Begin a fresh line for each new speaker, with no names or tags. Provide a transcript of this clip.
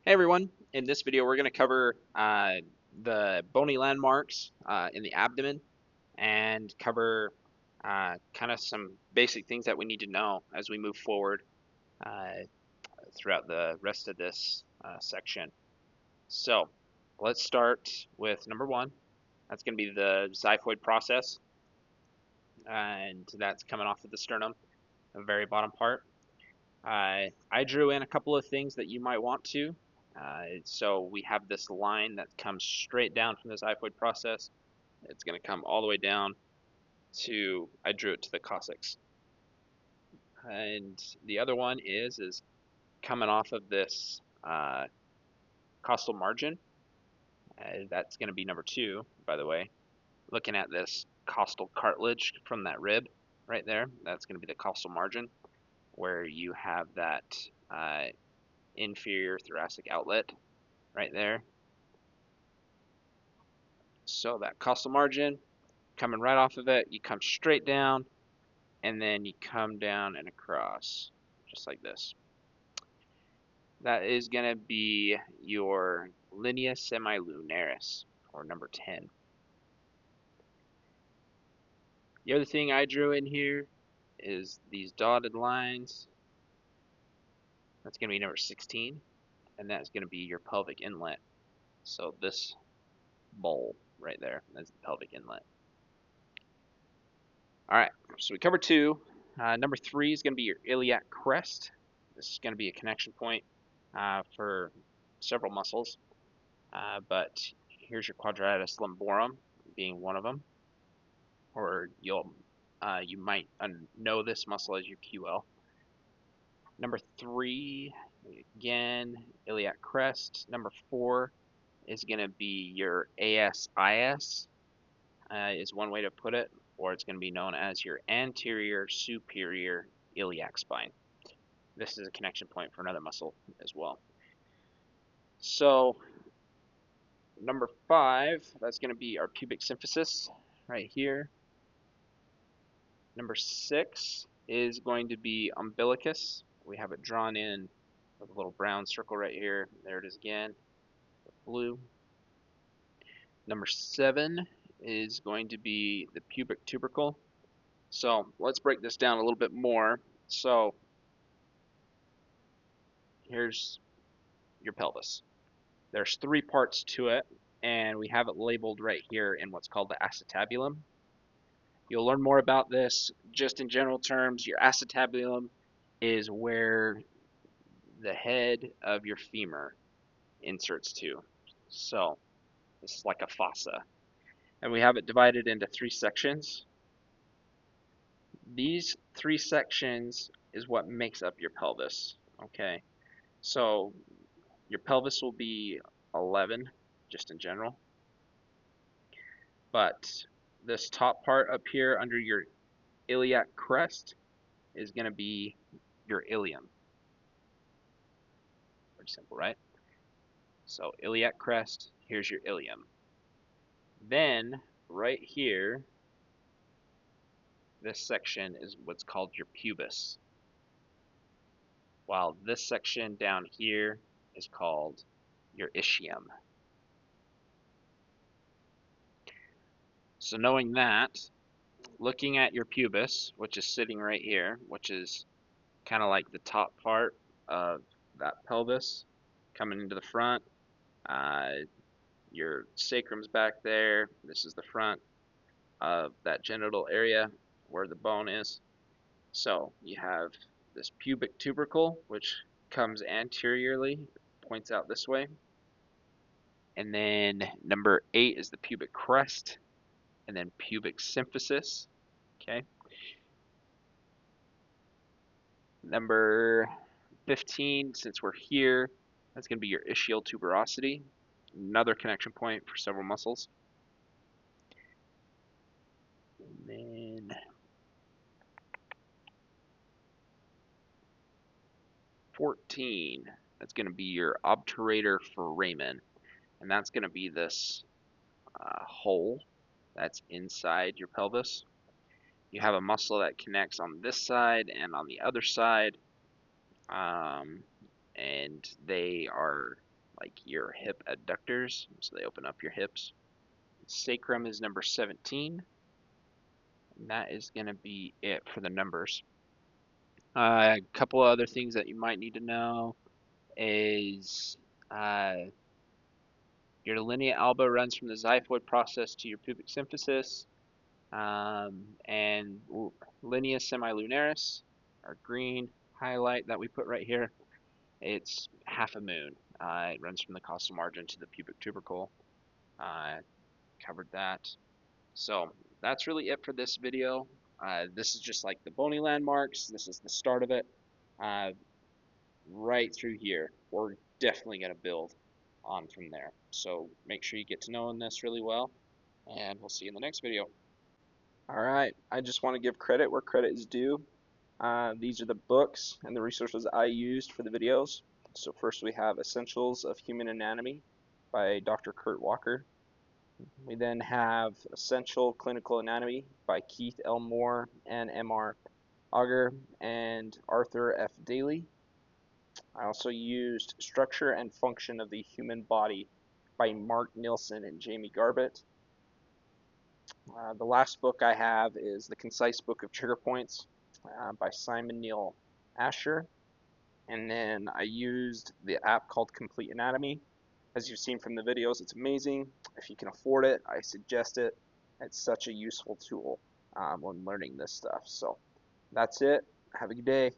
Hey everyone, in this video we're going to cover the bony landmarks in the abdomen and cover kind of some basic things that we need to know as we move forward uh, throughout the rest of this section. So let's start with number one. That's going to be the xiphoid process, and that's coming off of the sternum, the very bottom part. I drew in a couple of things that you might want to. So we have this line that comes straight down from the xiphoid process. It's going to come all the way down to, I drew it to the coccyx. And the other one is coming off of this costal margin. That's going to be number two, by the way. Looking at this costal cartilage from that rib right there, that's going to be the costal margin, where you have that inferior thoracic outlet right there. So that costal margin, coming right off of it, you come straight down, and then you come down and across, just like this. That is going to be your linea semilunaris, or number 10. The other thing I drew in here is these dotted lines. That's going to be number 16, and that's going to be your pelvic inlet. So this bowl right there, that's the pelvic inlet. All right, so we covered two. Number three is going to be your iliac crest. This is going to be a connection point for several muscles, but here's your quadratus lumborum being one of them, or you might know this muscle as your QL. Number three, again, iliac crest. Number four is going to be your ASIS, is one way to put it, or it's going to be known as your anterior superior iliac spine. This is a connection point for another muscle as well. So number five, that's going to be our pubic symphysis right here. Number six is going to be umbilicus. We have it drawn in with a little brown circle right here. There it is again, blue. Number seven is going to be the pubic tubercle. So let's break this down a little bit more. So here's your pelvis. There's three parts to it, and we have it labeled right here in what's called the acetabulum. You'll learn more about this just in general terms. Your acetabulum is where the head of your femur inserts to. So this is like a fossa. And we have it divided into three sections. These three sections is what makes up your pelvis. Okay, so your pelvis will be 11 just in general, but this top part up here under your iliac crest is going to be your ilium. Pretty simple, right? So iliac crest, here's your ilium. Then right here, this section is what's called your pubis, while this section down here is called your ischium. So knowing that, looking at your pubis, which is sitting right here, which is kind of like the top part of that pelvis coming into the front, your sacrum's back there, this is the front of that genital area where the bone is. So you have this pubic tubercle, which comes anteriorly, points out this way. And then number 8 is the pubic crest, and then pubic symphysis. Okay. Number 15, since we're here, that's going to be your ischial tuberosity, another connection point for several muscles. And then 14, that's going to be your obturator foramen, and that's going to be this hole that's inside your pelvis. You have a muscle that connects on this side and on the other side, and they are like your hip adductors, so they open up your hips. Sacrum is number 17, and that is going to be it for the numbers. A couple of other things that you might need to know is uh, your linea alba runs from the xiphoid process to your pubic symphysis, and linea semilunaris, our green highlight that we put right here, it's half a moon. It runs from the costal margin to the pubic tubercle. Covered that. So that's really it for this video. This is just like the bony landmarks. This is the start of it. Uh, right through here, we're definitely going to build on from there. So make sure you get to know this really well, and we'll see you in the next video. All right, I just want to give credit where credit is due. These are the books and the resources I used for the videos. So first we have Essentials of Human Anatomy by Dr. Kurt Walker. We then have Essential Clinical Anatomy by Keith L. Moore and M.R. Auger and Arthur F. Daly. I also used Structure and Function of the Human Body by Mark Nilsson and Jamie Garbett. The last book I have is The Concise Book of Trigger Points by Simon Neil Asher. And then I used the app called Complete Anatomy. As you've seen from the videos, it's amazing. If you can afford it, I suggest it. It's such a useful tool when learning this stuff. So that's it. Have a good day.